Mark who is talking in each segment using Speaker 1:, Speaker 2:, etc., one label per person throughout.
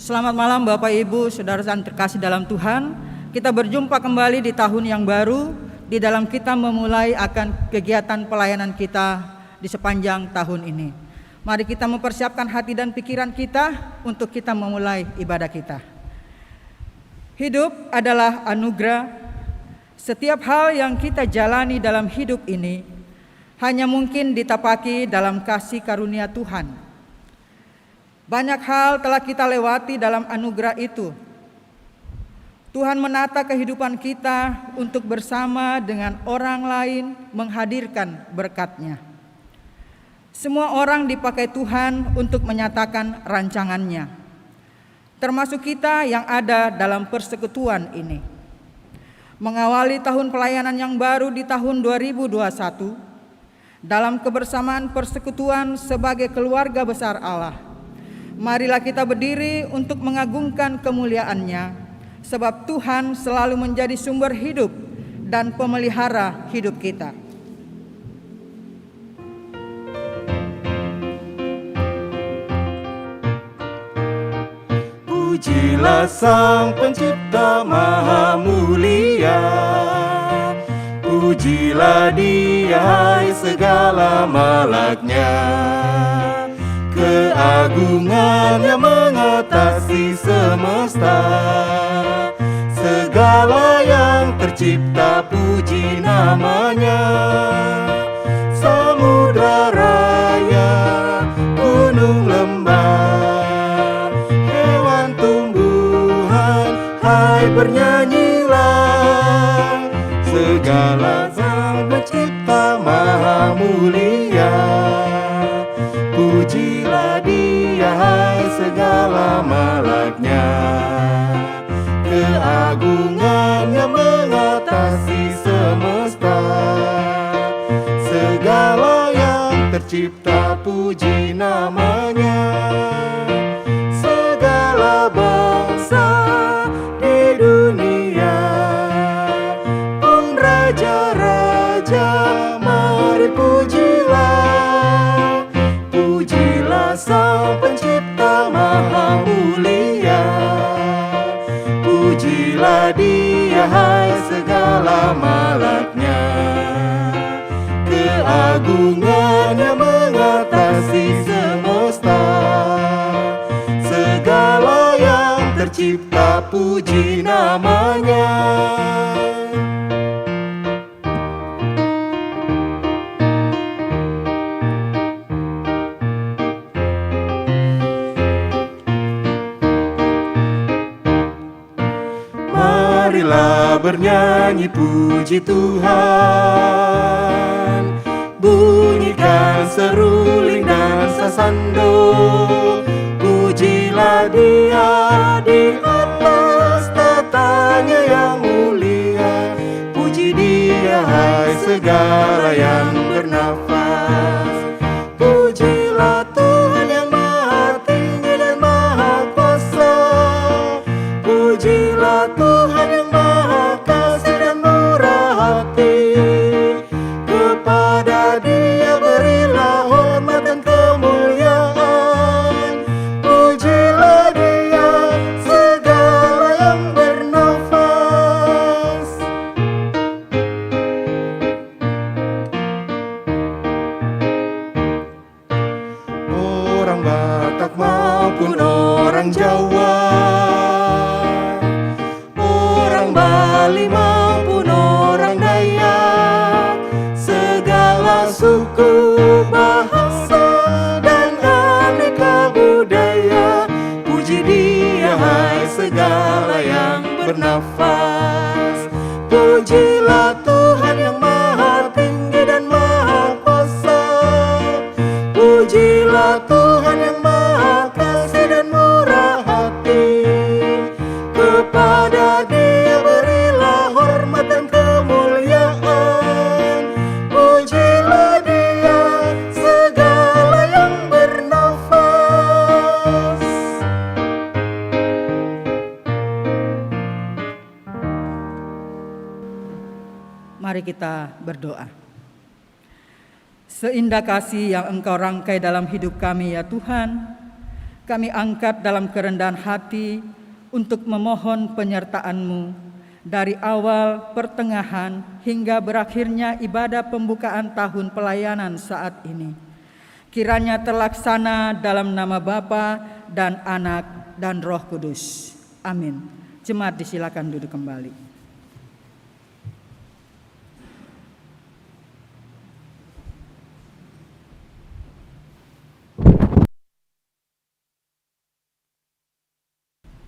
Speaker 1: Selamat malam Bapak Ibu, Saudara yang terkasih dalam Tuhan. Kita berjumpa kembali di tahun yang baru, di dalam kita memulai akan kegiatan pelayanan kita di sepanjang tahun ini. Mari kita mempersiapkan hati dan pikiran kita untuk kita memulai ibadah kita. Hidup adalah anugerah. Setiap hal yang kita jalani dalam hidup ini hanya mungkin ditapaki dalam kasih karunia Tuhan. Banyak hal telah kita lewati dalam anugerah itu. Tuhan menata kehidupan kita untuk bersama dengan orang lain menghadirkan berkat-Nya. Semua orang dipakai Tuhan untuk menyatakan rancangan-Nya, termasuk kita yang ada dalam persekutuan ini. Mengawali tahun pelayanan yang baru di tahun 2021, dalam kebersamaan persekutuan sebagai keluarga besar Allah, marilah kita berdiri untuk mengagungkan kemuliaan-Nya, sebab Tuhan selalu menjadi sumber hidup dan pemelihara hidup kita.
Speaker 2: Pujilah Sang Pencipta Maha Mulia, pujilah Dia hai segala malaknya. Keagungannya mengatasi semesta, segala yang tercipta puji namanya. Samudra raya, gunung lembah, hewan tumbuhan, hai bernyanyilah. Segala Sang Pencipta Maha Mulia, pujilah Dia hai segala malaknya. Keagungannya mengatasi semesta, segala yang tercipta puji namanya. Segala bangsa di dunia pun raja-raja, mari pujilah. Pujilah Sang Pencipta Maha Mulia, pujilah Dia hai segala malaknya. Keagungannya mengatasi semesta, segala yang tercipta puji namanya. Marilah bernyanyi puji Tuhan, bunyikan seruling dan sasando. Pujilah Dia di atas tatanya yang mulia, puji Dia hai segala yang bernafas. Pujilah Tuhan yang maha tinggi dan maha kuasa, pujilah Tuhan yang maha kasih dan murah hati. Kepada Dia berilah hormat dan kemuliaan, pujilah Dia segala yang bernafas. Orang Batak maupun orang Jawa, orang Bali maupun orang Dayak, segala suku, bahasa, dan aneka budaya, puji Dia hai segala yang bernafas. Pujilah Tuhan yang maha tinggi dan maha kuasa, pujilah Tuhan yang maha kasih dan murah hati. Kepada Dia berilah hormat dan kemuliaan, pujilah Dia segala yang bernafas.
Speaker 1: Mari kita berdoa. Seindah kasih yang Engkau rangkai dalam hidup kami ya Tuhan, kami angkat dalam kerendahan hati untuk memohon penyertaan-Mu dari awal, pertengahan, hingga berakhirnya ibadah pembukaan tahun pelayanan saat ini. Kiranya terlaksana dalam nama Bapa dan Anak dan Roh Kudus. Amin. Jemaat disilakan duduk kembali.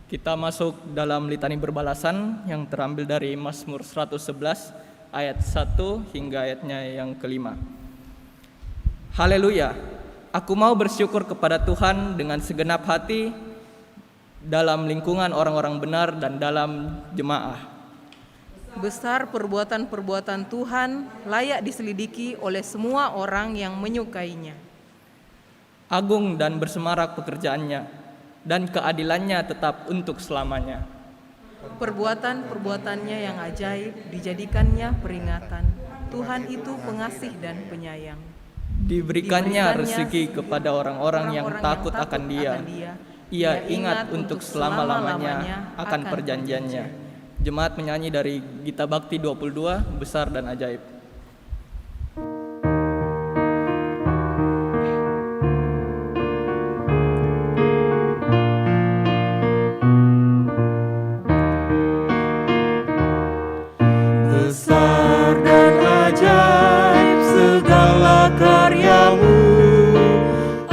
Speaker 3: Kita masuk dalam litani berbalasan yang terambil dari Mazmur 111 ayat 1 hingga ayatnya yang kelima. Haleluya, aku mau bersyukur kepada Tuhan dengan segenap hati dalam lingkungan orang-orang benar dan dalam jemaah.
Speaker 4: Besar perbuatan-perbuatan Tuhan, layak diselidiki oleh semua orang yang menyukainya.
Speaker 3: Agung dan bersemarak pekerjaannya, dan keadilannya tetap untuk selamanya.
Speaker 4: Perbuatan-perbuatannya yang ajaib dijadikannya peringatan. Tuhan itu pengasih dan penyayang.
Speaker 3: Diberikannya rezeki kepada orang-orang yang takut akan Dia. Ia ingat untuk selama-lamanya akan perjanjiannya. Jemaat menyanyi dari Gita Bakti 22, Besar dan Ajaib.
Speaker 2: Besar dan ajaib segala karyamu,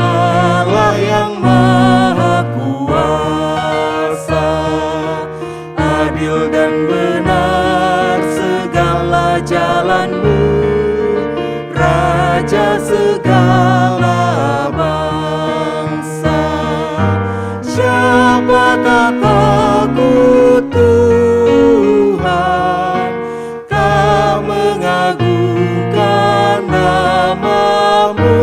Speaker 2: Allah yang maha kuasa. Adil dan benar segala jalanmu, Raja segala bangsa. Siapa tak takut Tuhan, tak mengagungkan namamu,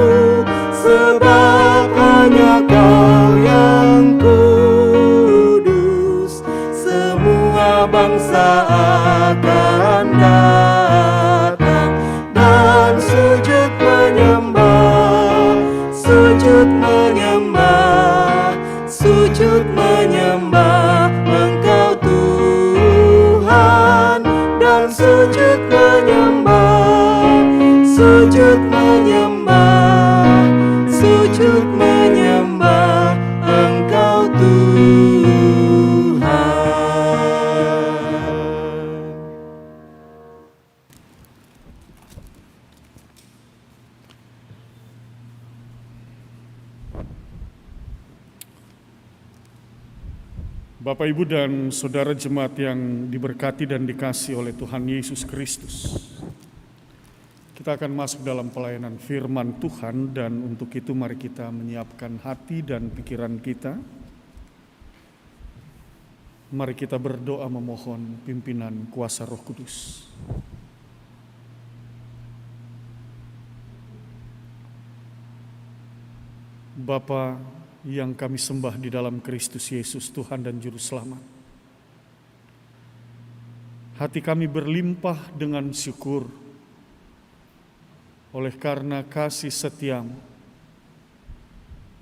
Speaker 2: sebab hanya Kau yang kudus. Semua bangsa akan datang dan sujud menyembah, sujud menyembah, sujud menyembah Engkau Tuhan, dan sujud menyembah, sujud menyembah, sujud menyembah Engkau Tuhan.
Speaker 5: Bapak, Ibu, dan Saudara jemaat yang diberkati dan dikasihi oleh Tuhan Yesus Kristus. Kita akan masuk dalam pelayanan firman Tuhan, dan untuk itu mari kita menyiapkan hati dan pikiran kita. Mari kita berdoa memohon pimpinan kuasa Roh Kudus. Bapa yang kami sembah di dalam Kristus Yesus, Tuhan dan Juru Selamat, hati kami berlimpah dengan syukur oleh karena kasih setiamu.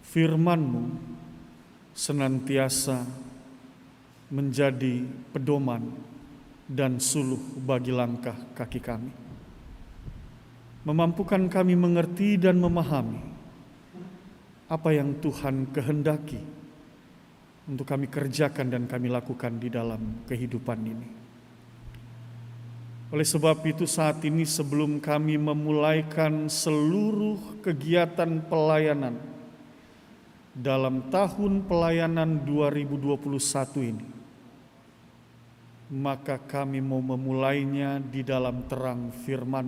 Speaker 5: Firman-Mu senantiasa menjadi pedoman dan suluh bagi langkah kaki kami, memampukan kami mengerti dan memahami apa yang Tuhan kehendaki untuk kami kerjakan dan kami lakukan di dalam kehidupan ini. Oleh sebab itu saat ini sebelum kami memulaikan seluruh kegiatan pelayanan dalam tahun pelayanan 2021 ini, maka kami mau memulainya di dalam terang firman.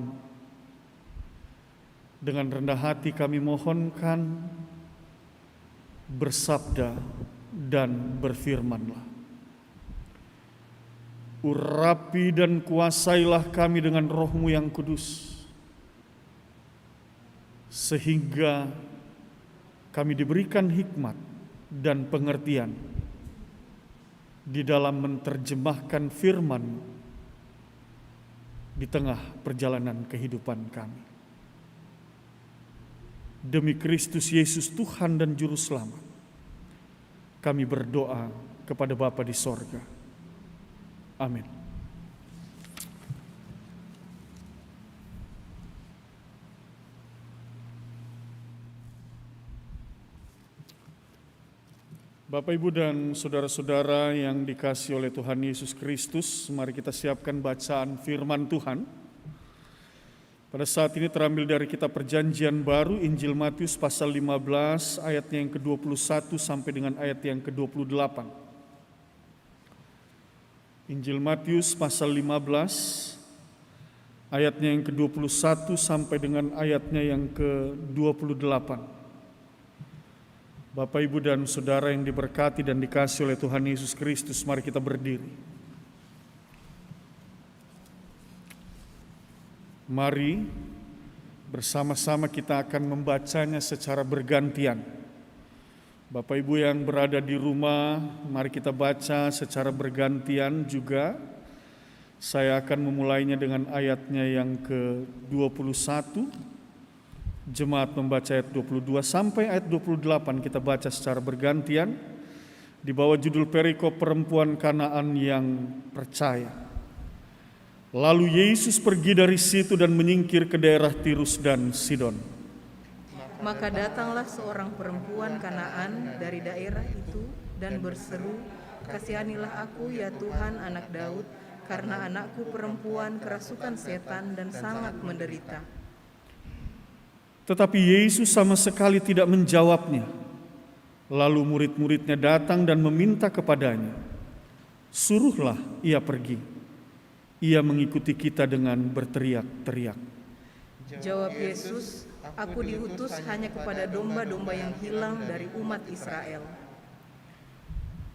Speaker 5: Dengan rendah hati kami mohonkan, bersabda dan berfirmanlah. Urapi dan kuasailah kami dengan Roh-Mu yang kudus, sehingga kami diberikan hikmat dan pengertian di dalam menerjemahkan firman di tengah perjalanan kehidupan kami. Demi Kristus Yesus Tuhan dan Juru Selamat, kami berdoa kepada Bapa di sorga. Amin. Bapak, Ibu, dan saudara-saudara yang dikasihi oleh Tuhan Yesus Kristus, mari kita siapkan bacaan firman Tuhan. Pada saat ini terambil dari kitab Perjanjian Baru, Injil Matius pasal 15, ayatnya yang ke-21 sampai dengan ayat yang ke-28. Injil Matius pasal 15, ayatnya yang ke-21 sampai dengan ayatnya yang ke-28. Bapak, Ibu, dan saudara yang diberkati dan dikasihi oleh Tuhan Yesus Kristus, mari kita berdiri. Mari bersama-sama kita akan membacanya secara bergantian. Bapak, Ibu yang berada di rumah, mari kita baca secara bergantian juga. Saya akan memulainya dengan ayatnya yang ke-21. Jemaat membaca ayat 22 sampai ayat 28, kita baca secara bergantian di bawah judul perikop perempuan Kanaan yang percaya. Lalu Yesus pergi dari situ dan menyingkir ke daerah Tirus dan Sidon.
Speaker 4: Maka datanglah seorang perempuan Kanaan dari daerah itu dan berseru, "Kasihanilah aku ya Tuhan, anak Daud, karena anakku perempuan kerasukan setan dan sangat menderita."
Speaker 5: Tetapi Yesus sama sekali tidak menjawabnya. Lalu murid-muridnya datang dan meminta kepadanya, "Suruhlah ia pergi." Ia mengikuti kita dengan berteriak-teriak.
Speaker 4: Jawab Yesus, "Aku diutus hanya kepada domba-domba yang hilang dari umat Israel."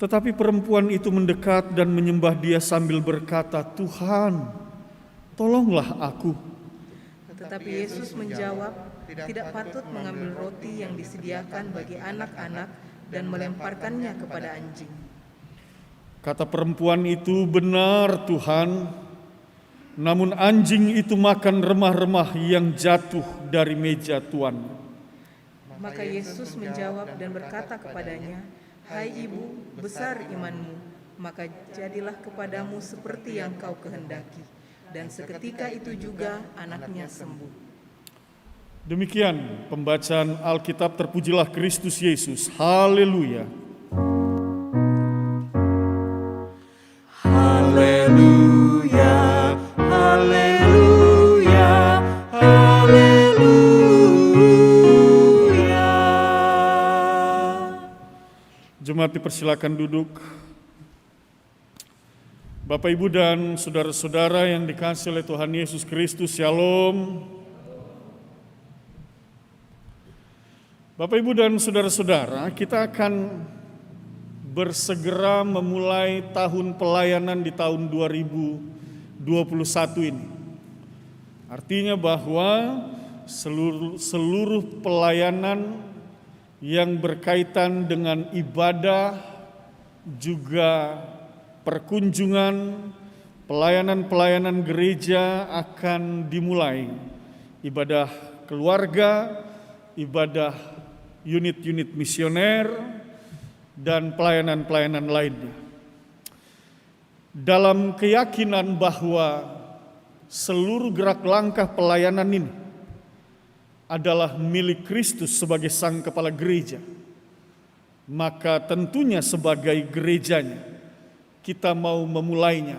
Speaker 5: Tetapi perempuan itu mendekat dan menyembah Dia sambil berkata, "Tuhan, tolonglah aku."
Speaker 4: Tetapi Yesus menjawab, "Tidak patut mengambil roti yang disediakan bagi anak-anak dan melemparkannya kepada anjing."
Speaker 5: Kata perempuan itu, "Benar Tuhan, namun anjing itu makan remah-remah yang jatuh dari meja tuan."
Speaker 4: Maka Yesus menjawab dan berkata kepadanya, "Hai ibu, besar imanmu, maka jadilah kepadamu seperti yang kau kehendaki." Dan seketika itu juga anaknya sembuh.
Speaker 5: Demikian pembacaan Alkitab. Terpujilah Kristus Yesus. Haleluya.
Speaker 2: Haleluya, haleluya, haleluya.
Speaker 5: Jemaat dipersilakan duduk. Bapak, Ibu, dan saudara-saudara yang dikasihi oleh Tuhan Yesus Kristus, Shalom. Bapak, Ibu, dan saudara-saudara, kita akan bersegera memulai tahun pelayanan di tahun 2021 ini. Artinya bahwa seluruh pelayanan yang berkaitan dengan ibadah, juga perkunjungan, pelayanan-pelayanan gereja akan dimulai. Ibadah keluarga, ibadah unit-unit misioner, dan pelayanan-pelayanan lainnya. Dalam keyakinan bahwa seluruh gerak langkah pelayanan ini adalah milik Kristus sebagai Sang Kepala Gereja, maka tentunya sebagai gerejanya kita mau memulainya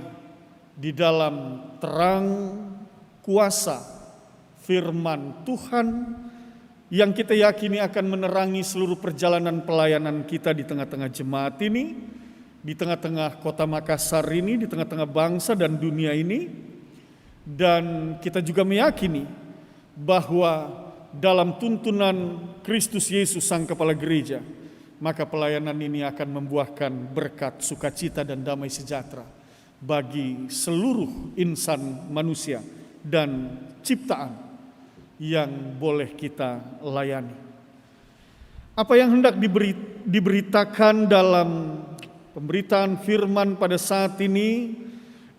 Speaker 5: di dalam terang kuasa firman Tuhan yang kita yakini akan menerangi seluruh perjalanan pelayanan kita di tengah-tengah jemaat ini, di tengah-tengah kota Makassar ini, di tengah-tengah bangsa dan dunia ini. Dan kita juga meyakini bahwa dalam tuntunan Kristus Yesus Sang Kepala Gereja, maka pelayanan ini akan membuahkan berkat, sukacita, dan damai sejahtera bagi seluruh insan manusia dan ciptaan yang boleh kita layani. Apa yang hendak diberitakan dalam pemberitaan firman pada saat ini,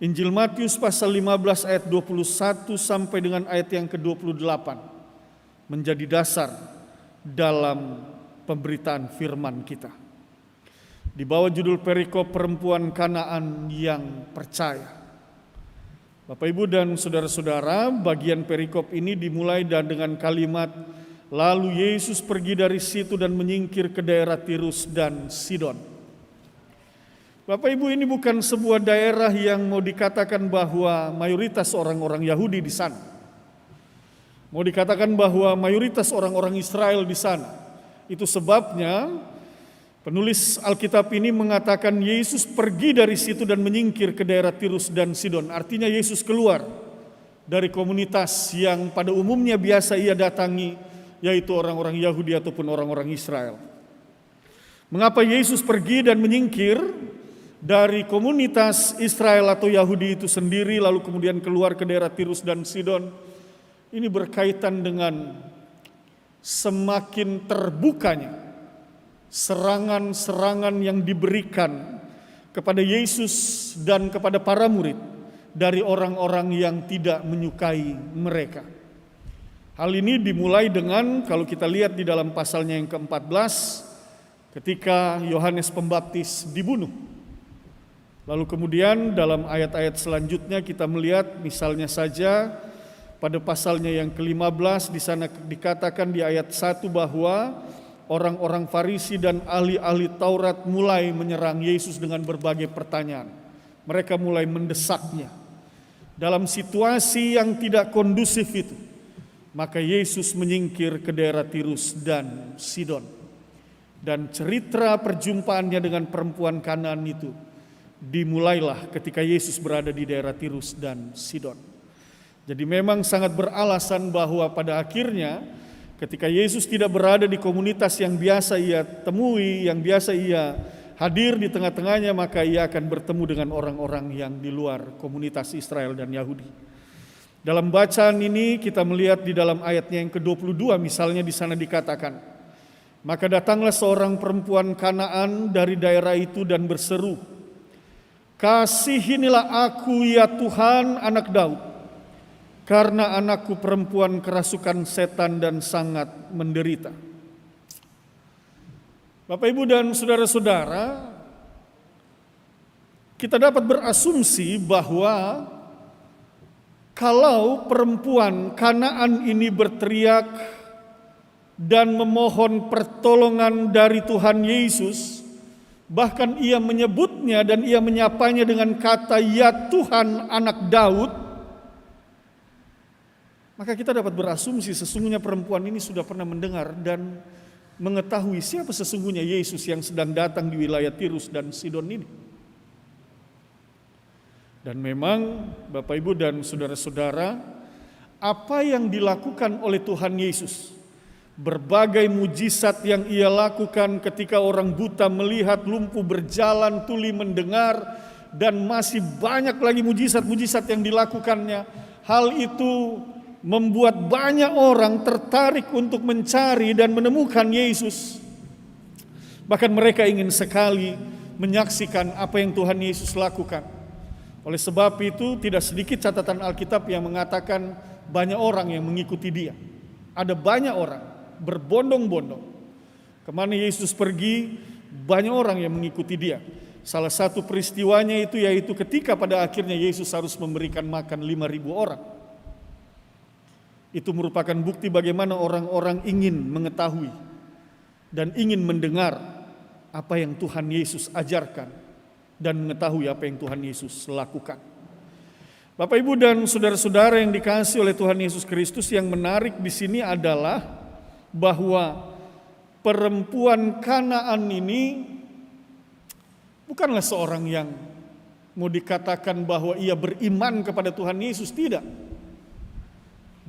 Speaker 5: Injil Matius pasal 15 ayat 21 sampai dengan ayat yang ke-28 menjadi dasar dalam pemberitaan firman kita. di bawah judul perikop perempuan Kanaan yang percaya. Bapak, Ibu, dan saudara-saudara, bagian perikop ini dimulai dengan kalimat, lalu Yesus pergi dari situ dan menyingkir ke daerah Tirus dan Sidon. Bapak, Ibu, ini bukan sebuah daerah yang mau dikatakan bahwa mayoritas orang-orang Yahudi di sana. Mau dikatakan bahwa mayoritas orang-orang Israel di sana. Itu sebabnya penulis Alkitab ini mengatakan Yesus pergi dari situ dan menyingkir ke daerah Tirus dan Sidon. Artinya Yesus keluar dari komunitas yang pada umumnya biasa ia datangi, yaitu orang-orang Yahudi ataupun orang-orang Israel. Mengapa Yesus pergi dan menyingkir dari komunitas Israel atau Yahudi itu sendiri lalu kemudian keluar ke daerah Tirus dan Sidon? Ini berkaitan dengan semakin terbukanya serangan-serangan yang diberikan kepada Yesus dan kepada para murid dari orang-orang yang tidak menyukai mereka. Hal ini dimulai dengan, kalau kita lihat di dalam pasalnya yang ke-14, ketika Yohanes Pembaptis dibunuh. Lalu kemudian dalam ayat-ayat selanjutnya kita melihat misalnya saja pada pasalnya yang ke-15 di sana dikatakan di ayat 1 bahwa orang-orang Farisi dan ahli-ahli Taurat mulai menyerang Yesus dengan berbagai pertanyaan. Mereka mulai mendesaknya. Dalam situasi yang tidak kondusif itu, maka Yesus menyingkir ke daerah Tirus dan Sidon. Dan cerita perjumpaannya dengan perempuan Kanaan itu dimulailah ketika Yesus berada di daerah Tirus dan Sidon. Jadi memang sangat beralasan bahwa pada akhirnya ketika Yesus tidak berada di komunitas yang biasa ia temui, yang biasa ia hadir di tengah-tengahnya, maka ia akan bertemu dengan orang-orang yang di luar komunitas Israel dan Yahudi. Dalam bacaan ini kita melihat di dalam ayatnya yang ke-22 misalnya di sana dikatakan, maka datanglah seorang perempuan Kanaan dari daerah itu dan berseru, kasihinilah aku ya Tuhan anak Daud, karena anakku perempuan kerasukan setan dan sangat menderita. Bapak, Ibu, dan saudara-saudara, kita dapat berasumsi bahwa kalau perempuan Kanaan ini berteriak dan memohon pertolongan dari Tuhan Yesus, bahkan ia menyebutnya dan ia menyapanya dengan kata ya Tuhan anak Daud, maka kita dapat berasumsi sesungguhnya perempuan ini sudah pernah mendengar dan mengetahui siapa sesungguhnya Yesus yang sedang datang di wilayah Tirus dan Sidon ini. Dan memang Bapak, Ibu, dan saudara-saudara, apa yang dilakukan oleh Tuhan Yesus, berbagai mujizat yang ia lakukan ketika orang buta melihat, lumpuh berjalan, tuli mendengar, dan masih banyak lagi mujizat-mujizat yang dilakukannya, hal itu membuat banyak orang tertarik untuk mencari dan menemukan Yesus. Bahkan mereka ingin sekali menyaksikan apa yang Tuhan Yesus lakukan. Oleh sebab itu tidak sedikit catatan Alkitab yang mengatakan banyak orang yang mengikuti dia. Ada banyak orang berbondong-bondong. Kemana Yesus pergi, banyak orang yang mengikuti dia. Salah satu peristiwanya itu yaitu ketika pada akhirnya Yesus harus memberikan makan 5.000 orang. Itu merupakan bukti bagaimana orang-orang ingin mengetahui dan ingin mendengar apa yang Tuhan Yesus ajarkan dan mengetahui apa yang Tuhan Yesus lakukan. Bapak, Ibu, dan saudara-saudara yang dikasihi oleh Tuhan Yesus Kristus, yang menarik di sini adalah bahwa perempuan Kanaan ini bukanlah seorang yang mau dikatakan bahwa ia beriman kepada Tuhan Yesus, tidak.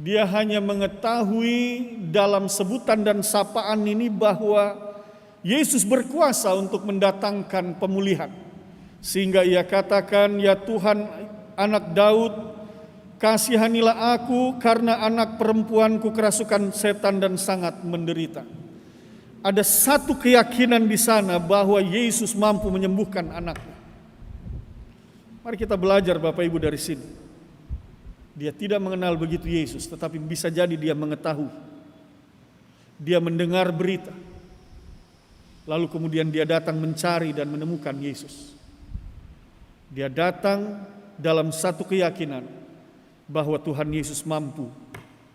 Speaker 5: Dia hanya mengetahui dalam sebutan dan sapaan ini bahwa Yesus berkuasa untuk mendatangkan pemulihan. Sehingga ia katakan, ya Tuhan anak Daud, kasihanilah aku karena anak perempuanku kerasukan setan dan sangat menderita. Ada satu keyakinan di sana bahwa Yesus mampu menyembuhkan anaknya. Mari kita belajar Bapak Ibu dari sini. Dia tidak mengenal begitu Yesus, tetapi bisa jadi dia mengetahui. Dia mendengar berita. Lalu kemudian dia datang mencari dan menemukan Yesus. Dia datang dalam satu keyakinan bahwa Tuhan Yesus mampu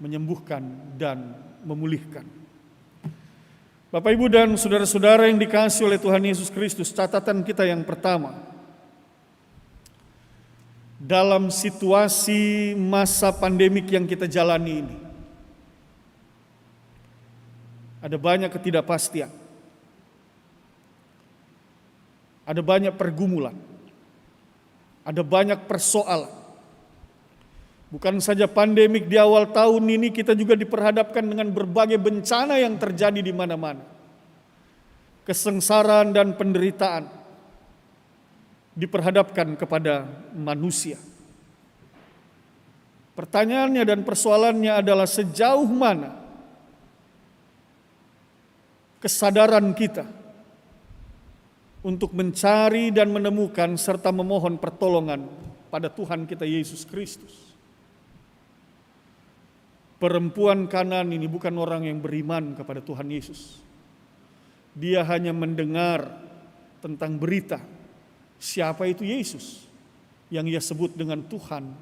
Speaker 5: menyembuhkan dan memulihkan. Bapak, Ibu, dan saudara-saudara yang dikasihi oleh Tuhan Yesus Kristus, catatan kita yang pertama, dalam situasi masa pandemik yang kita jalani ini, ada banyak ketidakpastian, ada banyak pergumulan, ada banyak persoalan. Bukan saja pandemik di awal tahun ini, kita juga diperhadapkan dengan berbagai bencana yang terjadi di mana-mana. Kesengsaraan dan penderitaan diperhadapkan kepada manusia. Pertanyaannya dan persoalannya adalah sejauh mana kesadaran kita untuk mencari dan menemukan serta memohon pertolongan pada Tuhan kita Yesus Kristus. Perempuan Kanaan ini bukan orang yang beriman kepada Tuhan Yesus. Dia hanya mendengar tentang berita siapa itu Yesus yang ia sebut dengan Tuhan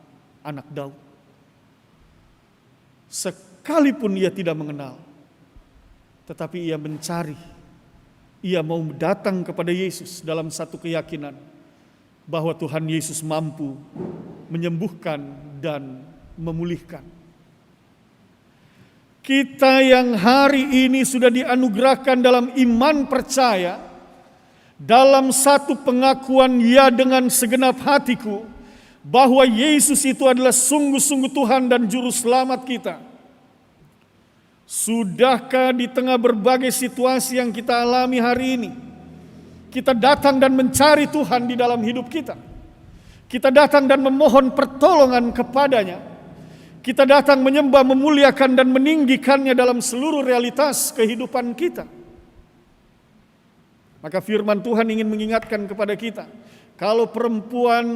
Speaker 5: Anak Daud. Sekalipun ia tidak mengenal, tetapi ia mencari. Ia mau datang kepada Yesus dalam satu keyakinan bahwa Tuhan Yesus mampu menyembuhkan dan memulihkan. Kita yang hari ini sudah dianugerahkan dalam iman percaya, dalam satu pengakuan ya dengan segenap hatiku, bahwa Yesus itu adalah sungguh-sungguh Tuhan dan Juru Selamat kita. Sudahkah di tengah berbagai situasi yang kita alami hari ini, kita datang dan mencari Tuhan di dalam hidup kita? Kita datang dan memohon pertolongan kepadanya. Kita datang menyembah, memuliakan dan meninggikannya dalam seluruh realitas kehidupan kita. Maka firman Tuhan ingin mengingatkan kepada kita, kalau perempuan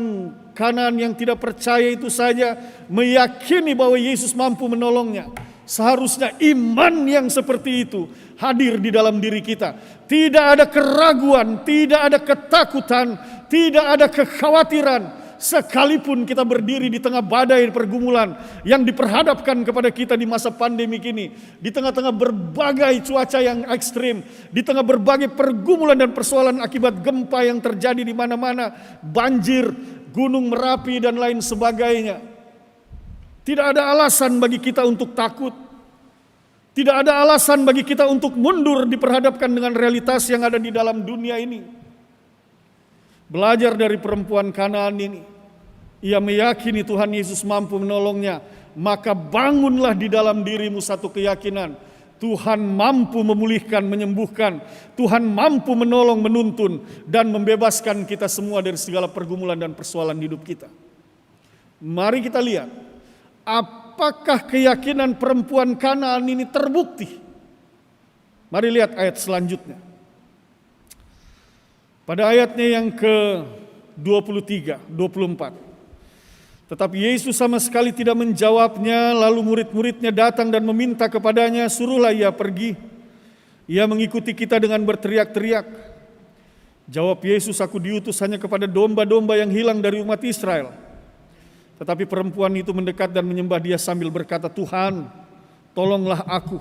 Speaker 5: Kanaan yang tidak percaya itu saja meyakini bahwa Yesus mampu menolongnya, seharusnya iman yang seperti itu hadir di dalam diri kita. Tidak ada keraguan, tidak ada ketakutan, tidak ada kekhawatiran. Sekalipun kita berdiri di tengah badai pergumulan yang diperhadapkan kepada kita di masa pandemik ini, di tengah-tengah berbagai cuaca yang ekstrim, di tengah berbagai pergumulan dan persoalan akibat gempa yang terjadi di mana-mana, banjir, gunung Merapi dan lain sebagainya. Tidak ada alasan bagi kita untuk takut. Tidak ada alasan bagi kita untuk mundur diperhadapkan dengan realitas yang ada di dalam dunia ini. Belajar dari perempuan Kanaan ini, ia meyakini Tuhan Yesus mampu menolongnya, maka bangunlah di dalam dirimu satu keyakinan, Tuhan mampu memulihkan, menyembuhkan, Tuhan mampu menolong, menuntun, dan membebaskan kita semua dari segala pergumulan dan persoalan hidup kita. Mari kita lihat, apakah keyakinan perempuan Kanaan ini terbukti? Mari lihat ayat selanjutnya. Pada ayatnya yang ke-23, 24. Tetapi Yesus sama sekali tidak menjawabnya, lalu murid-muridnya datang dan meminta kepadanya, suruhlah ia pergi. Ia mengikuti kita dengan berteriak-teriak. Jawab Yesus, aku diutus hanya kepada domba-domba yang hilang dari umat Israel. Tetapi perempuan itu mendekat dan menyembah dia sambil berkata, Tuhan, tolonglah aku.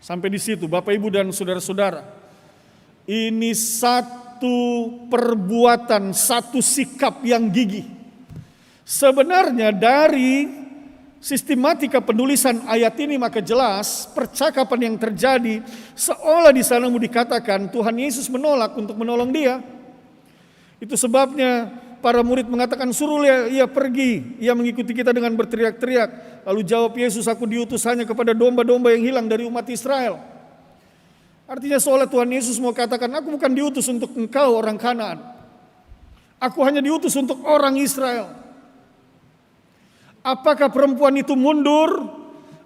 Speaker 5: Sampai di situ, Bapak, Ibu, dan saudara-saudara. Ini satu perbuatan, satu sikap yang gigih. Sebenarnya dari sistematika penulisan ayat ini maka jelas percakapan yang terjadi seolah di sana mau dikatakan Tuhan Yesus menolak untuk menolong dia. Itu sebabnya para murid mengatakan suruh ia pergi. Ia mengikuti kita dengan berteriak-teriak. Lalu jawab Yesus, aku diutus hanya kepada domba-domba yang hilang dari umat Israel. Artinya seolah Tuhan Yesus mau katakan, aku bukan diutus untuk engkau orang Kanaan. Aku hanya diutus untuk orang Israel. Apakah perempuan itu mundur?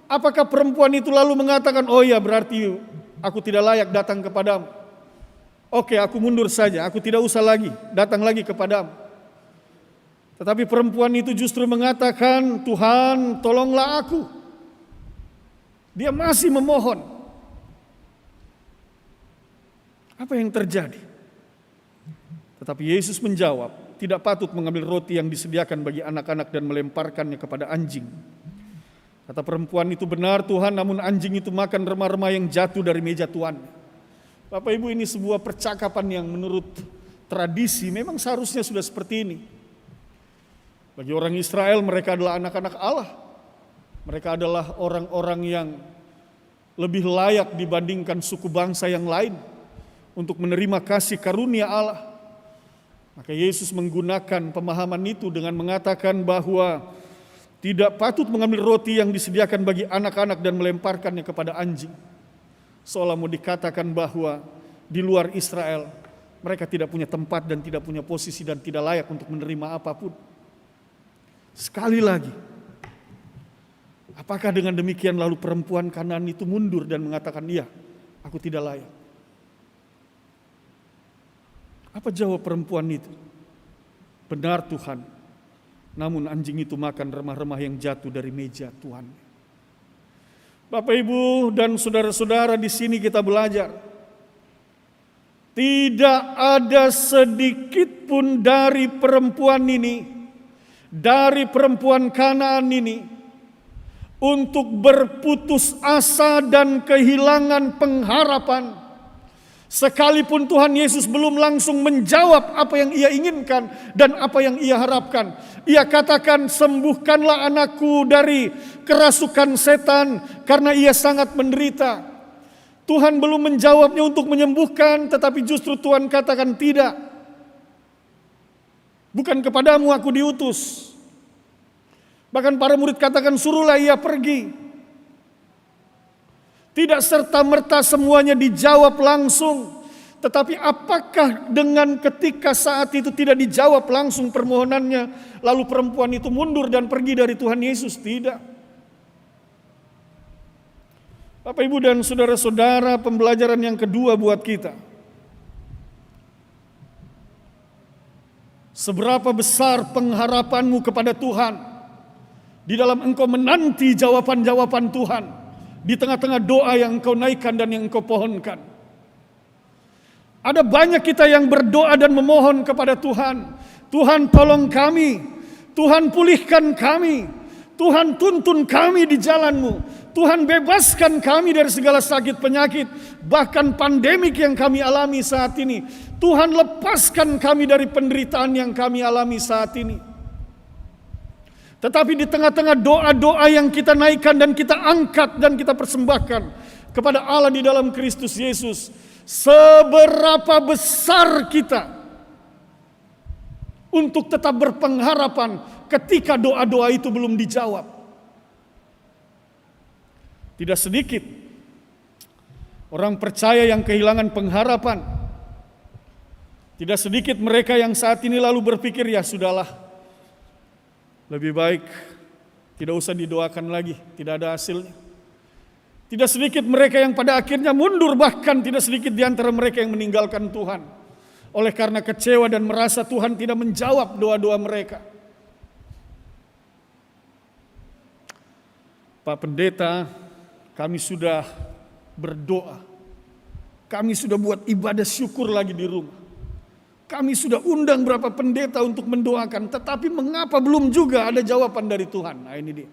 Speaker 5: Apakah perempuan itu lalu mengatakan, oh ya berarti aku tidak layak datang kepadamu. Oke, aku mundur saja, aku tidak usah lagi datang lagi kepadamu. Tetapi perempuan itu justru mengatakan, Tuhan tolonglah aku. Dia masih memohon. Apa yang terjadi? Tetapi Yesus menjawab, tidak patut mengambil roti yang disediakan bagi anak-anak dan melemparkannya kepada anjing. Kata perempuan itu, benar Tuhan, namun anjing itu makan remah-remah yang jatuh dari meja tuannya. Bapak Ibu, ini sebuah percakapan yang menurut tradisi memang seharusnya sudah seperti ini. Bagi orang Israel, mereka adalah anak-anak Allah. Mereka adalah orang-orang yang lebih layak dibandingkan suku bangsa yang lain untuk menerima kasih karunia Allah. Maka Yesus menggunakan pemahaman itu dengan mengatakan bahwa tidak patut mengambil roti yang disediakan bagi anak-anak dan melemparkannya kepada anjing. Seolah mau dikatakan bahwa di luar Israel mereka tidak punya tempat dan tidak punya posisi dan tidak layak untuk menerima apapun. Sekali lagi, apakah dengan demikian lalu perempuan Kanaan itu mundur dan mengatakan, iya, aku tidak layak? Apa jawab perempuan itu? Benar Tuhan, namun anjing itu makan remah-remah yang jatuh dari meja Tuhan. Bapak Ibu dan saudara-saudara, di sini kita belajar. Tidak ada sedikit pun dari perempuan ini, dari perempuan Kanaan ini, untuk berputus asa dan kehilangan pengharapan. Sekalipun Tuhan Yesus belum langsung menjawab apa yang ia inginkan dan apa yang ia harapkan. Ia katakan, sembuhkanlah anakku dari kerasukan setan karena ia sangat menderita. Tuhan belum menjawabnya untuk menyembuhkan, tetapi justru Tuhan katakan tidak. Bukan kepadamu aku diutus. Bahkan para murid katakan, suruhlah ia pergi. Tidak serta-merta semuanya dijawab langsung. Tetapi apakah dengan ketika saat itu tidak dijawab langsung permohonannya, lalu perempuan itu mundur dan pergi dari Tuhan Yesus? Tidak. Bapak Ibu dan saudara-saudara, pembelajaran yang kedua buat kita. Seberapa besar pengharapanmu kepada Tuhan di dalam engkau menanti jawaban-jawaban Tuhan di tengah-tengah doa yang engkau naikkan dan yang engkau pohonkan. Ada banyak kita yang berdoa dan memohon kepada Tuhan. Tuhan tolong kami, Tuhan pulihkan kami, Tuhan tuntun kami di jalan-Mu, Tuhan bebaskan kami dari segala sakit penyakit, bahkan pandemik yang kami alami saat ini. Tuhan lepaskan kami dari penderitaan yang kami alami saat ini. Tetapi di tengah-tengah doa-doa yang kita naikkan dan kita angkat dan kita persembahkan kepada Allah di dalam Kristus Yesus, seberapa besar kita untuk tetap berpengharapan ketika doa-doa itu belum dijawab. Tidak sedikit orang percaya yang kehilangan pengharapan. Tidak sedikit mereka yang saat ini lalu berpikir, ya sudahlah, lebih baik tidak usah didoakan lagi, tidak ada hasilnya. Tidak sedikit mereka yang pada akhirnya mundur, bahkan tidak sedikit di antara mereka yang meninggalkan Tuhan oleh karena kecewa dan merasa Tuhan tidak menjawab doa-doa mereka. Pak Pendeta, kami sudah berdoa, kami sudah buat ibadah syukur lagi di rumah. Kami sudah undang berapa pendeta untuk mendoakan, tetapi mengapa belum juga ada jawaban dari Tuhan? Nah ini dia.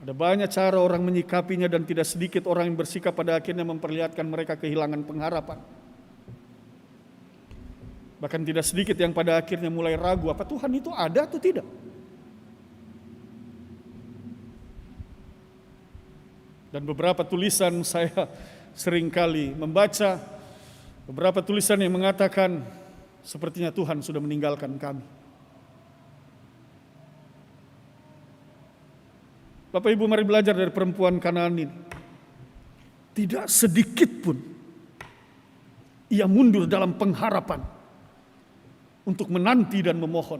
Speaker 5: Ada banyak cara orang menyikapinya dan tidak sedikit orang yang bersikap pada akhirnya memperlihatkan mereka kehilangan pengharapan. Bahkan tidak sedikit yang pada akhirnya mulai ragu, apa Tuhan itu ada atau tidak? Dan beberapa tulisan saya seringkali membaca, beberapa tulisan yang mengatakan sepertinya Tuhan sudah meninggalkan kami. Bapak Ibu, mari belajar dari perempuan Kanaan ini. Tidak sedikit pun ia mundur dalam pengharapan untuk menanti dan memohon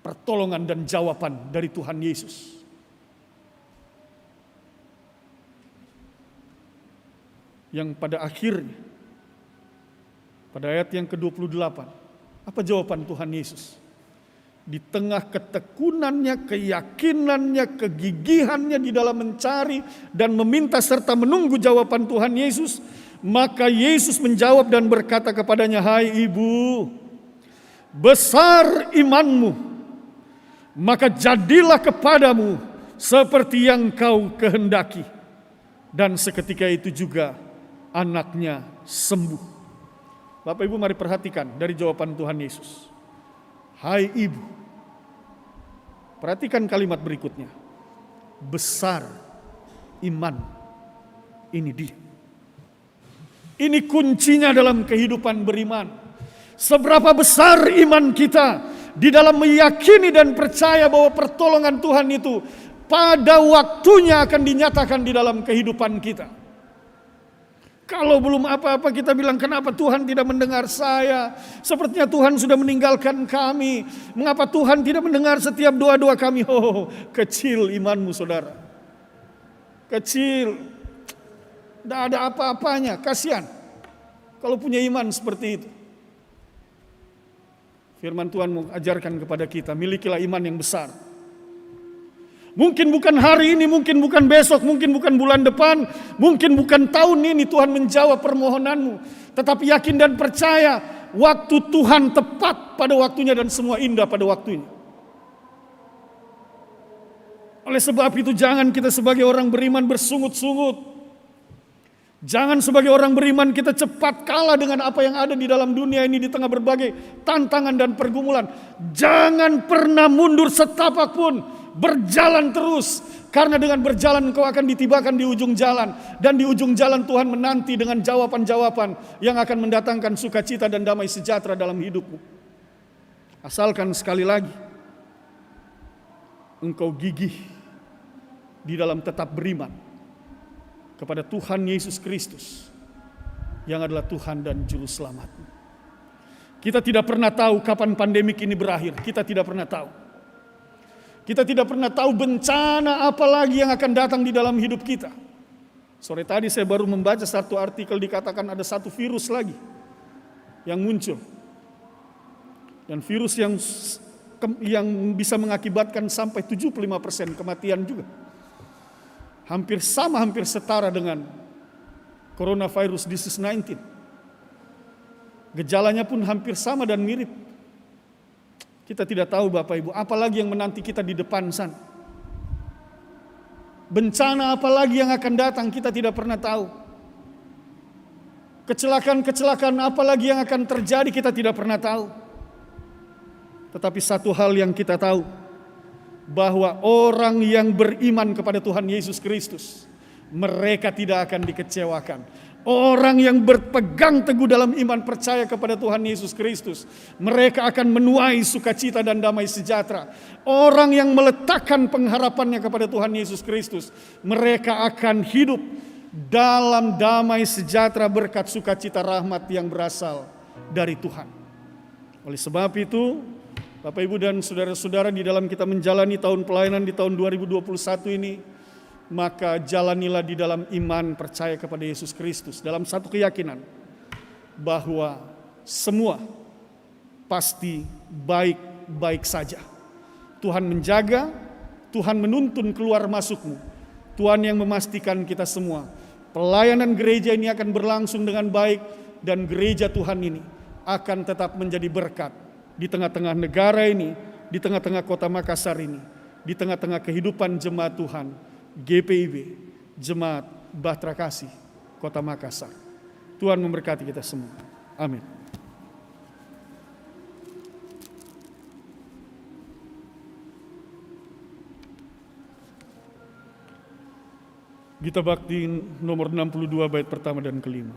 Speaker 5: pertolongan dan jawaban dari Tuhan Yesus. Yang pada akhirnya, pada ayat yang ke-28, apa jawaban Tuhan Yesus? di tengah ketekunannya, keyakinannya, kegigihannya di dalam mencari dan meminta serta menunggu jawaban Tuhan Yesus, maka Yesus menjawab dan berkata kepadanya, "Hai ibu, besar imanmu, maka jadilah kepadamu seperti yang kau kehendaki." Dan seketika itu juga anaknya sembuh. Bapak Ibu, mari perhatikan dari jawaban Tuhan Yesus. "Hai ibu," perhatikan kalimat berikutnya, "besar iman." Ini dia. Ini kuncinya dalam kehidupan beriman. Seberapa besar iman kita di dalam meyakini dan percaya bahwa pertolongan Tuhan itu pada waktunya akan dinyatakan di dalam kehidupan kita. Kalau belum apa-apa kita bilang, "Kenapa Tuhan tidak mendengar saya? Sepertinya Tuhan sudah meninggalkan kami. Mengapa Tuhan tidak mendengar setiap doa-doa kami?" Oh, kecil imanmu saudara. Kecil. Tidak ada apa-apanya. Kasihan kalau punya iman seperti itu. Firman Tuhan mengajarkan kepada kita, milikilah iman yang besar. Mungkin bukan hari ini, mungkin bukan besok, mungkin bukan bulan depan, mungkin bukan tahun ini Tuhan menjawab permohonanmu. Tetapi yakin dan percaya waktu Tuhan tepat pada waktunya dan semua indah pada waktunya. Oleh sebab itu jangan kita sebagai orang beriman bersungut-sungut. Jangan sebagai orang beriman kita cepat kalah dengan apa yang ada di dalam dunia ini di tengah berbagai tantangan dan pergumulan. Jangan pernah mundur setapak pun. Berjalan terus, karena dengan berjalan engkau akan ditibakan di ujung jalan, dan di ujung jalan Tuhan menanti dengan jawaban-jawaban yang akan mendatangkan sukacita dan damai sejahtera dalam hidupmu. Asalkan sekali lagi engkau gigih di dalam tetap beriman kepada Tuhan Yesus Kristus yang adalah Tuhan dan Juru Selamatmu. Kita tidak pernah tahu kapan pandemik ini berakhir, kita tidak pernah tahu. Kita tidak pernah tahu bencana apa lagi yang akan datang di dalam hidup kita. Sore tadi saya baru membaca satu artikel dikatakan ada satu virus lagi yang muncul. Dan virus yang bisa mengakibatkan sampai 75% kematian juga. Hampir sama, hampir setara dengan coronavirus disease 19. Gejalanya pun hampir sama dan mirip. Kita tidak tahu Bapak Ibu, apalagi yang menanti kita di depan sana. Bencana apalagi yang akan datang kita tidak pernah tahu. Kecelakaan-kecelakaan apalagi yang akan terjadi kita tidak pernah tahu. Tetapi satu hal yang kita tahu, bahwa orang yang beriman kepada Tuhan Yesus Kristus, mereka tidak akan dikecewakan. Orang yang berpegang teguh dalam iman percaya kepada Tuhan Yesus Kristus, mereka akan menuai sukacita dan damai sejahtera. Orang yang meletakkan pengharapannya kepada Tuhan Yesus Kristus, mereka akan hidup dalam damai sejahtera berkat sukacita rahmat yang berasal dari Tuhan. Oleh sebab itu, Bapak Ibu dan saudara-saudara, di dalam kita menjalani tahun pelayanan di tahun 2021 ini, maka jalanilah di dalam iman percaya kepada Yesus Kristus, dalam satu keyakinan bahwa semua pasti baik-baik saja. Tuhan menjaga, Tuhan menuntun keluar masukmu, Tuhan yang memastikan kita semua pelayanan gereja ini akan berlangsung dengan baik, dan gereja Tuhan ini akan tetap menjadi berkat di tengah-tengah negara ini, di tengah-tengah kota Makassar ini, di tengah-tengah kehidupan jemaat Tuhan GPIB, Jemaat Bahtera Kasih, Kota Makassar. Tuhan memberkati kita semua. Amin. Gita Bakti nomor 62 bait pertama dan kelima.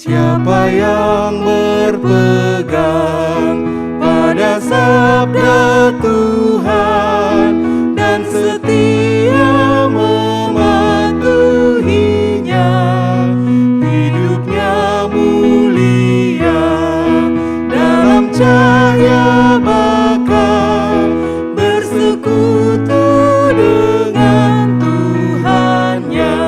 Speaker 2: Siapa yang berpegang pada sabda Tuhan dan setia mematuhinya, hidupnya mulia dalam cahaya bakal bersekutu dengan Tuhannya.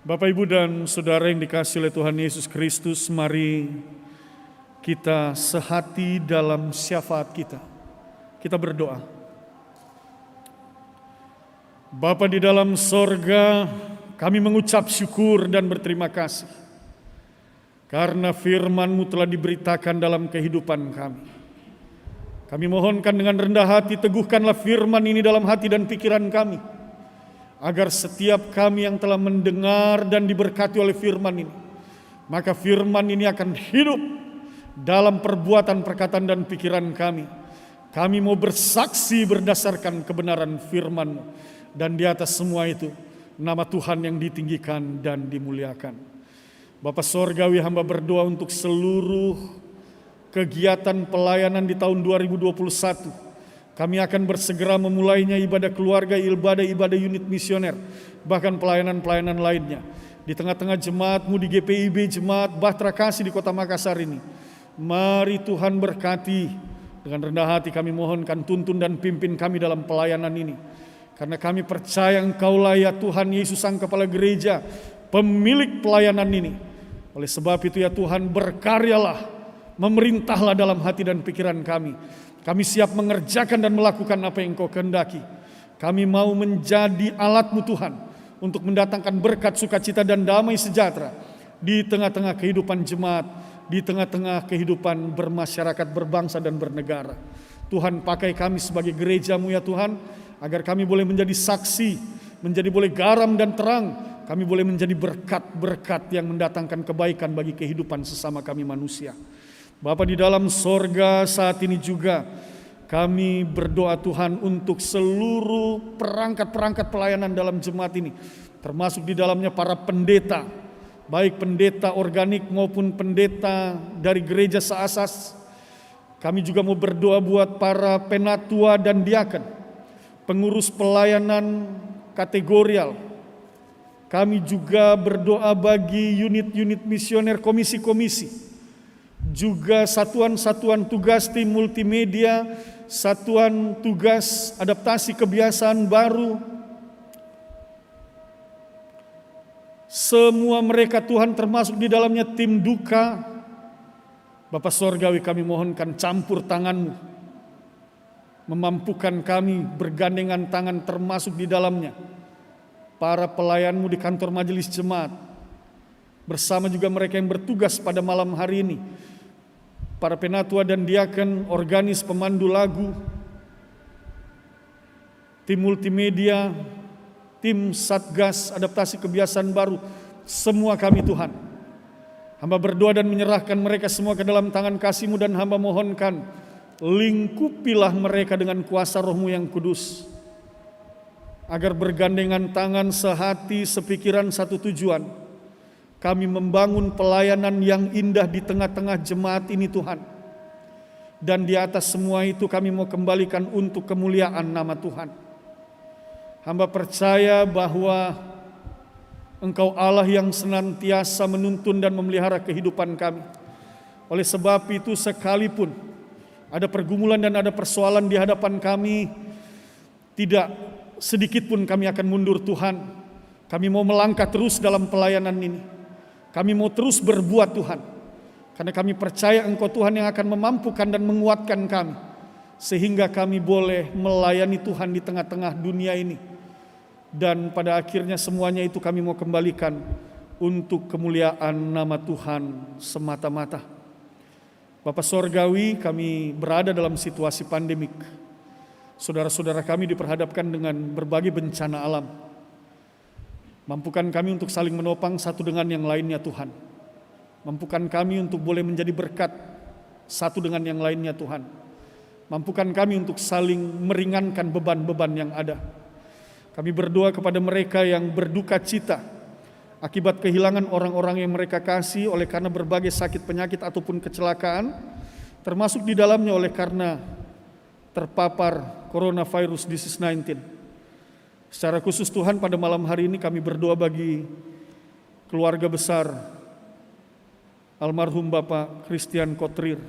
Speaker 5: Bapak, Ibu, dan Saudara yang dikasihi oleh Tuhan Yesus Kristus, mari kita sehati dalam syafaat kita. Kita berdoa. Bapa di dalam sorga, kami mengucap syukur dan berterima kasih karena firman-Mu telah diberitakan dalam kehidupan kami. Kami mohonkan dengan rendah hati, teguhkanlah firman ini dalam hati dan pikiran kami, agar setiap kami yang telah mendengar dan diberkati oleh firman ini, maka firman ini akan hidup dalam perbuatan, perkataan, dan pikiran kami. Kami mau bersaksi berdasarkan kebenaran firman-Mu, dan di atas semua itu nama Tuhan yang ditinggikan dan dimuliakan. Bapa Sorgawi, hamba berdoa untuk seluruh kegiatan pelayanan di tahun 2021. Kami akan bersegera memulainya, ibadah keluarga, ibadah unit misioner, bahkan pelayanan-pelayanan lainnya. Di tengah-tengah jemaat-Mu di GPIB, Jemaat Bahtera Kasih di Kota Makassar ini, mari Tuhan berkati. Dengan rendah hati kami mohonkan, tuntun dan pimpin kami dalam pelayanan ini. Karena kami percaya Engkaulah ya Tuhan Yesus, Sang Kepala Gereja, pemilik pelayanan ini. Oleh sebab itu ya Tuhan, berkaryalah, memerintahlah dalam hati dan pikiran kami. Kami siap mengerjakan dan melakukan apa yang Engkau kehendaki. Kami mau menjadi alat-Mu Tuhan, untuk mendatangkan berkat, sukacita, dan damai sejahtera di tengah-tengah kehidupan jemaat, di tengah-tengah kehidupan bermasyarakat, berbangsa, dan bernegara. Tuhan, pakai kami sebagai gereja-Mu ya Tuhan, agar kami boleh menjadi saksi, menjadi boleh garam dan terang. Kami boleh menjadi berkat-berkat yang mendatangkan kebaikan bagi kehidupan sesama kami manusia. Bapa di dalam sorga, saat ini juga kami berdoa Tuhan untuk seluruh perangkat-perangkat pelayanan dalam jemaat ini, termasuk di dalamnya para pendeta, baik pendeta organik maupun pendeta dari gereja seasas. Kami juga mau berdoa buat para penatua dan diaken, pengurus pelayanan kategorial. Kami juga berdoa bagi unit-unit misioner, komisi-komisi, juga satuan-satuan tugas tim multimedia, satuan tugas adaptasi kebiasaan baru. Semua mereka Tuhan, termasuk di dalamnya tim duka. Bapa Sorgawi, kami mohonkan campur tangan-Mu, memampukan kami bergandengan tangan, termasuk di dalamnya para pelayan-Mu di kantor majelis jemaat, bersama juga mereka yang bertugas pada malam hari ini, para penatua dan diaken, organis, pemandu lagu, tim multimedia, tim satgas adaptasi kebiasaan baru, semua kami Tuhan. Hamba berdoa dan menyerahkan mereka semua ke dalam tangan kasih-Mu, dan hamba mohonkan, lingkupilah mereka dengan kuasa Roh-Mu yang kudus, agar bergandengan tangan, sehati, sepikiran, satu tujuan. Kami membangun pelayanan yang indah di tengah-tengah jemaat ini Tuhan. Dan di atas semua itu kami mau kembalikan untuk kemuliaan nama Tuhan. Hamba percaya bahwa Engkau Allah yang senantiasa menuntun dan memelihara kehidupan kami. Oleh sebab itu, sekalipun ada pergumulan dan ada persoalan di hadapan kami, tidak sedikit pun kami akan mundur Tuhan. Kami mau melangkah terus dalam pelayanan ini. Kami mau terus berbuat Tuhan, karena kami percaya Engkau Tuhan yang akan memampukan dan menguatkan kami, sehingga kami boleh melayani Tuhan di tengah-tengah dunia ini. Dan pada akhirnya semuanya itu kami mau kembalikan untuk kemuliaan nama Tuhan semata-mata. Bapa Sorgawi, kami berada dalam situasi pandemik. Saudara-saudara kami diperhadapkan dengan berbagai bencana alam. Mampukan kami untuk saling menopang satu dengan yang lainnya Tuhan. Mampukan kami untuk boleh menjadi berkat satu dengan yang lainnya Tuhan. Mampukan kami untuk saling meringankan beban-beban yang ada. Kami berdoa kepada mereka yang berduka cita akibat kehilangan orang-orang yang mereka kasih oleh karena berbagai sakit penyakit ataupun kecelakaan, termasuk di dalamnya oleh karena terpapar coronavirus disease 19. Secara khusus Tuhan, pada malam hari ini kami berdoa bagi keluarga besar almarhum Bapak Christian Kotrir.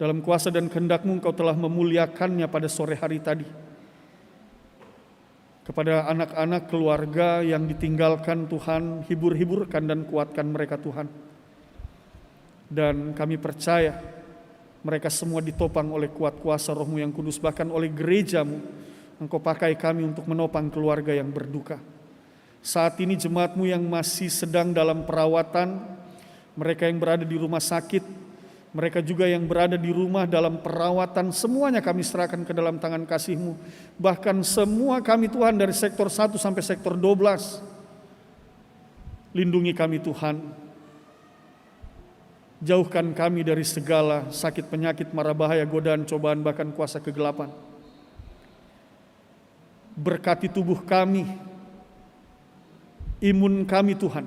Speaker 5: Dalam kuasa dan kehendak-Mu Engkau telah memuliakannya pada sore hari tadi. Kepada anak-anak keluarga yang ditinggalkan Tuhan, hibur-hiburkan dan kuatkan mereka Tuhan. Dan kami percaya mereka semua ditopang oleh kuat kuasa Roh-Mu yang kudus, bahkan oleh gereja-Mu. Engkau pakai kami untuk menopang keluarga yang berduka. Saat ini jemaat-Mu yang masih sedang dalam perawatan, mereka yang berada di rumah sakit, mereka juga yang berada di rumah dalam perawatan, semuanya kami serahkan ke dalam tangan kasih-Mu. Bahkan semua kami Tuhan dari sektor 1 sampai sektor 12. Lindungi kami Tuhan. Jauhkan kami dari segala sakit penyakit, mara bahaya, godaan, cobaan, bahkan kuasa kegelapan. Berkati tubuh kami, imun kami Tuhan,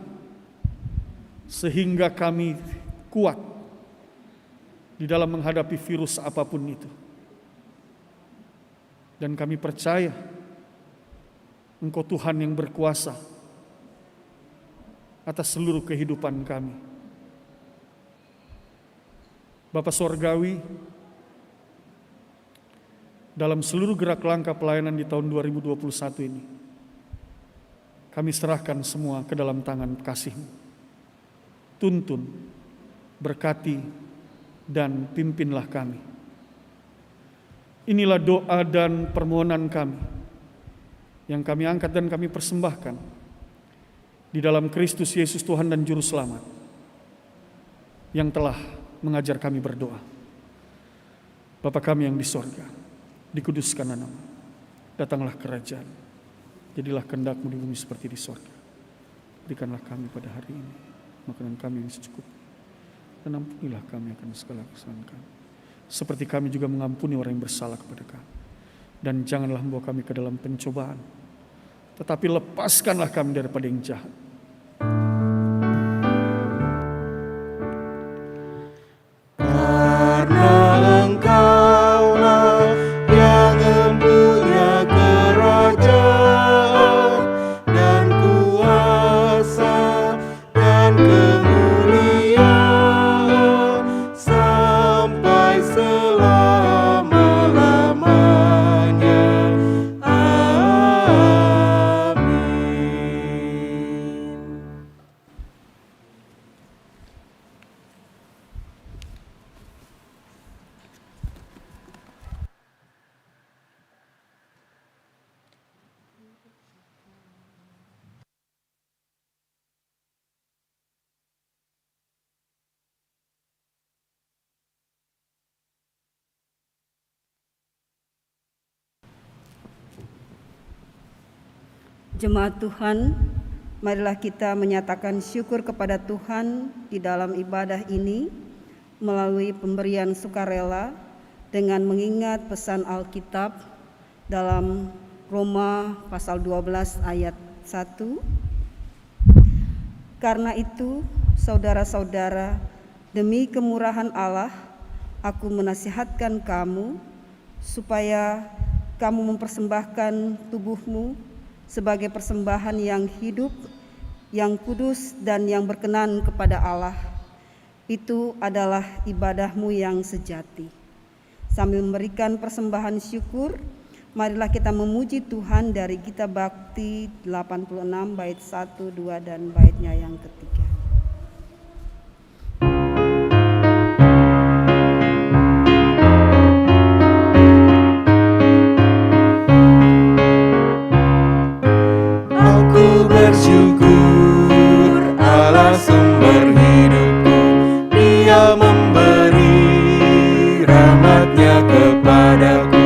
Speaker 5: sehingga kami kuat di dalam menghadapi virus apapun itu. Dan kami percaya Engkau Tuhan yang berkuasa atas seluruh kehidupan kami. Bapa Sorgawi, dalam seluruh gerak langkah pelayanan di tahun 2021 ini, kami serahkan semua ke dalam tangan kasih-Mu. Tuntun, berkati, dan pimpinlah kami. Inilah doa dan permohonan kami yang kami angkat dan kami persembahkan di dalam Kristus Yesus Tuhan dan Juru Selamat yang telah mengajar kami berdoa. Bapa kami yang di sorga, dikuduskan nama-Mu, datanglah kerajaan, jadilah kehendak-Mu di bumi seperti di sorga. Berikanlah kami pada hari ini makanan kami yang secukupnya, dan ampunilah kami akan segala kesalahan kami, seperti kami juga mengampuni orang yang bersalah kepada kami. Dan janganlah membawa kami ke dalam pencobaan, tetapi lepaskanlah kami daripada yang jahat.
Speaker 2: Karena Engkaulah yang mempunyai kerajaan dan kuasa dan kemuliaan sampai selama-lamanya. Amin.
Speaker 6: Jemaat Tuhan, marilah kita menyatakan syukur kepada Tuhan di dalam ibadah ini melalui pemberian sukarela dengan mengingat pesan Alkitab dalam Roma pasal 12 ayat 1. Karena itu, saudara-saudara, demi kemurahan Allah, aku menasihatkan kamu supaya kamu mempersembahkan tubuhmu sebagai persembahan yang hidup, yang kudus, dan yang berkenan kepada Allah. Itu adalah ibadahmu yang sejati. Sambil memberikan persembahan syukur, marilah kita memuji Tuhan dari Kitab Bakti 86 bait 1, 2, dan baitnya yang ketiga.
Speaker 2: Aku bersyukur Allah sumber hidupku, Dia memberi rahmat-Nya kepadaku.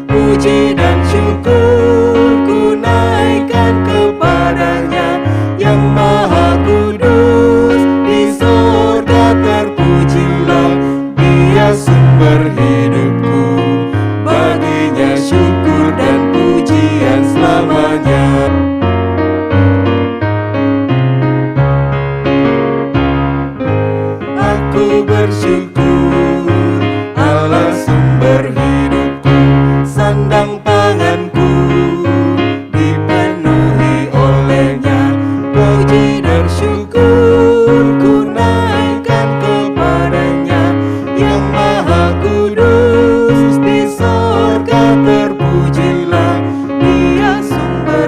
Speaker 2: Puji dan syukur ku naikkan kepada-Nya yang maha kudus. Di sorga terpujilah Dia sumber hidupku, baginya syukur dan pujian selamanya. Aku bersyukur Allah sumber hidupku, sandang panganku dipenuhi oleh-Nya. Puji dan syukur ku naikkan kepada-Nya yang maha kudus. Di sorga terpujilah Dia sumber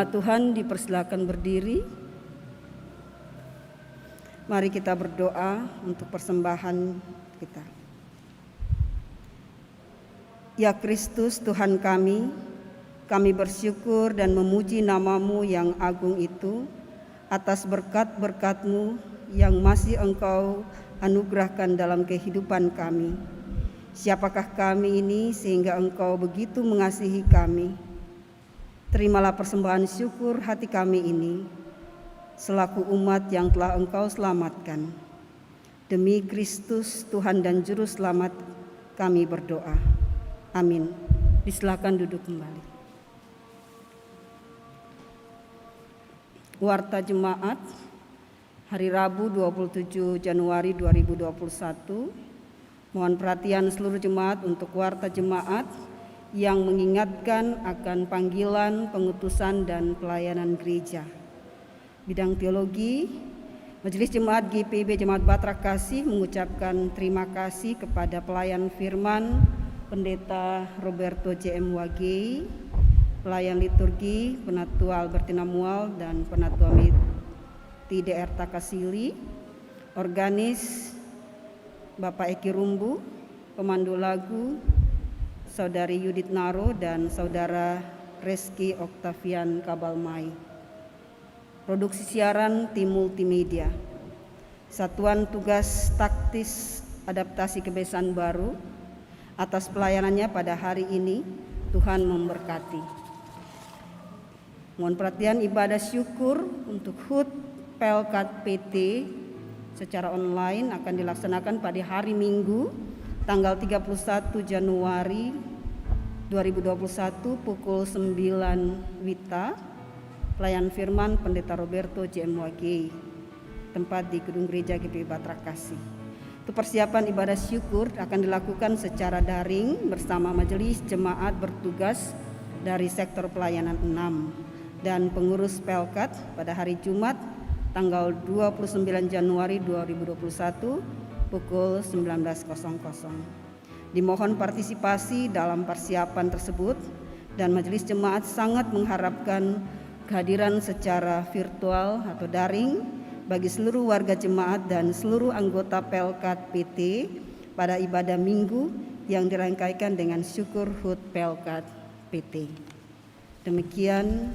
Speaker 6: Jemaat Tuhan dipersilakan berdiri. Mari kita berdoa untuk persembahan kita. Ya Kristus Tuhan kami bersyukur dan memuji nama-Mu yang agung itu atas berkat-berkat-Mu yang masih Engkau anugerahkan dalam kehidupan kami. Siapakah kami ini sehingga Engkau begitu mengasihi kami? Terimalah persembahan syukur hati kami ini selaku umat yang telah Engkau selamatkan. Demi Kristus Tuhan dan Juru Selamat kami berdoa. Amin. Disilakan duduk kembali. Warta Jemaat hari Rabu 27 Januari 2021. Mohon perhatian seluruh jemaat untuk warta jemaat yang mengingatkan akan panggilan, pengutusan, dan pelayanan gereja. Bidang teologi, Majelis Jemaat GPIB Jemaat Batra Kasih mengucapkan terima kasih kepada pelayan firman Pendeta Roberto JM Wagei, pelayan liturgi Penatua Albertina Mual dan Penatua Miti DR Takasili, organis Bapak Eki Rumbu, pemandu lagu Saudari Yudit Naro dan Saudara Reski Oktavian Kabalmai. Produksi siaran tim multimedia. Satuan Tugas Taktis Adaptasi Kebiasaan Baru. Atas pelayanannya pada hari ini, Tuhan memberkati. Mohon perhatian ibadah syukur untuk HUT Pelkat PT secara online akan dilaksanakan pada hari Minggu tanggal 31 Januari 2021 pukul 9 WITA. Pelayan firman Pendeta Roberto JM Wagei, tempat di Gedung Gereja GPI Batra Kasih. Untuk persiapan ibadah syukur akan dilakukan secara daring bersama majelis jemaat bertugas dari sektor pelayanan 6 dan pengurus Pelkat pada hari Jumat tanggal 29 Januari 2021 pukul 19.00. Dimohon partisipasi dalam persiapan tersebut dan majelis jemaat sangat mengharapkan kehadiran secara virtual atau daring bagi seluruh warga jemaat dan seluruh anggota Pelkat PT pada ibadah Minggu yang dirangkaikan dengan syukur HUT Pelkat PT. Demikian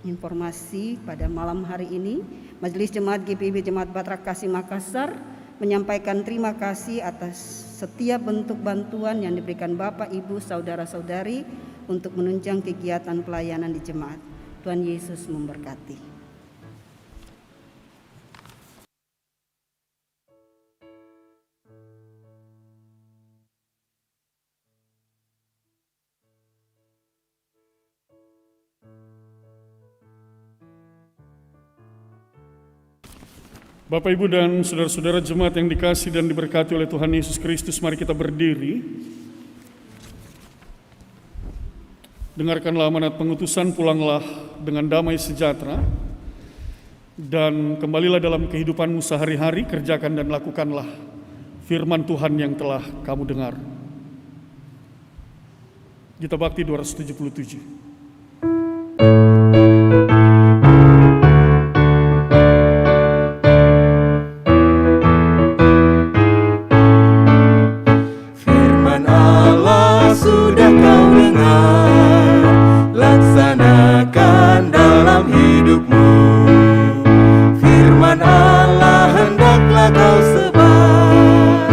Speaker 6: informasi pada malam hari ini. Majelis Jemaat GPIB Jemaat Batra Kasih Makassar menyampaikan terima kasih atas setiap bentuk bantuan yang diberikan Bapak, Ibu, Saudara-saudari untuk menunjang kegiatan pelayanan di jemaat. Tuhan Yesus memberkati.
Speaker 5: Bapak, Ibu, dan saudara-saudara jemaat yang dikasihi dan diberkati oleh Tuhan Yesus Kristus, mari kita berdiri. Dengarkanlah amanat pengutusan, pulanglah dengan damai sejahtera, dan kembalilah dalam kehidupanmu sehari-hari, kerjakan dan lakukanlah firman Tuhan yang telah kamu dengar. Gita Bakti 277.
Speaker 2: Sudah kau dengar, laksanakan dalam hidupmu. Firman Allah hendaklah kau sebar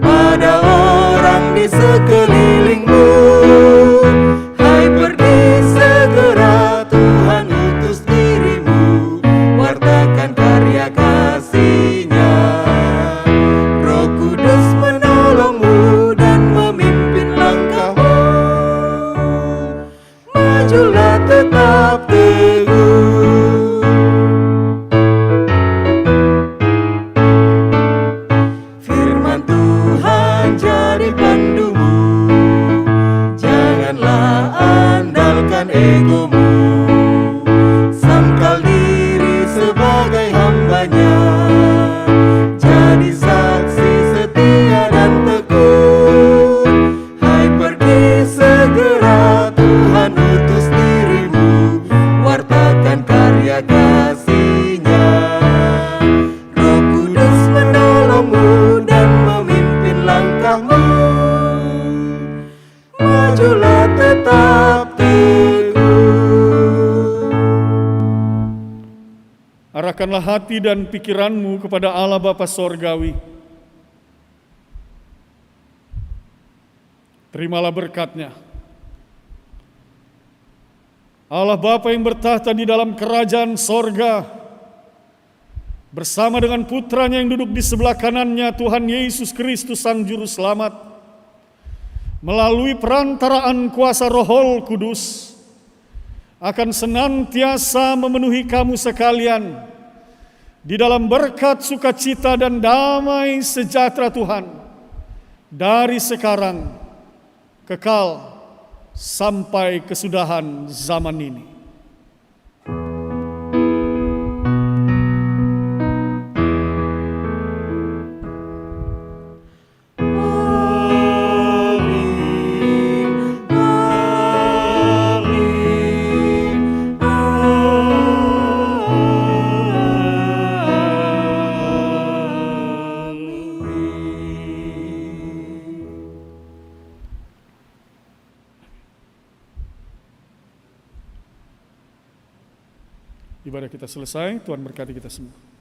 Speaker 2: pada orang di sekelilingmu. Hai pergi tetap teguh.
Speaker 5: Arahkanlah hati dan pikiranmu kepada Allah Bapa Sorgawi. Terimalah berkat-Nya. Allah Bapa yang bertahta di dalam kerajaan sorga, bersama dengan putranya yang duduk di sebelah kanannya, Tuhan Yesus Kristus Sang Juru Selamat, melalui perantaraan kuasa Roh Kudus, akan senantiasa memenuhi kamu sekalian di dalam berkat sukacita dan damai sejahtera Tuhan, dari sekarang kekal sampai kesudahan zaman ini. Ibadah kita selesai, Tuhan berkati kita semua.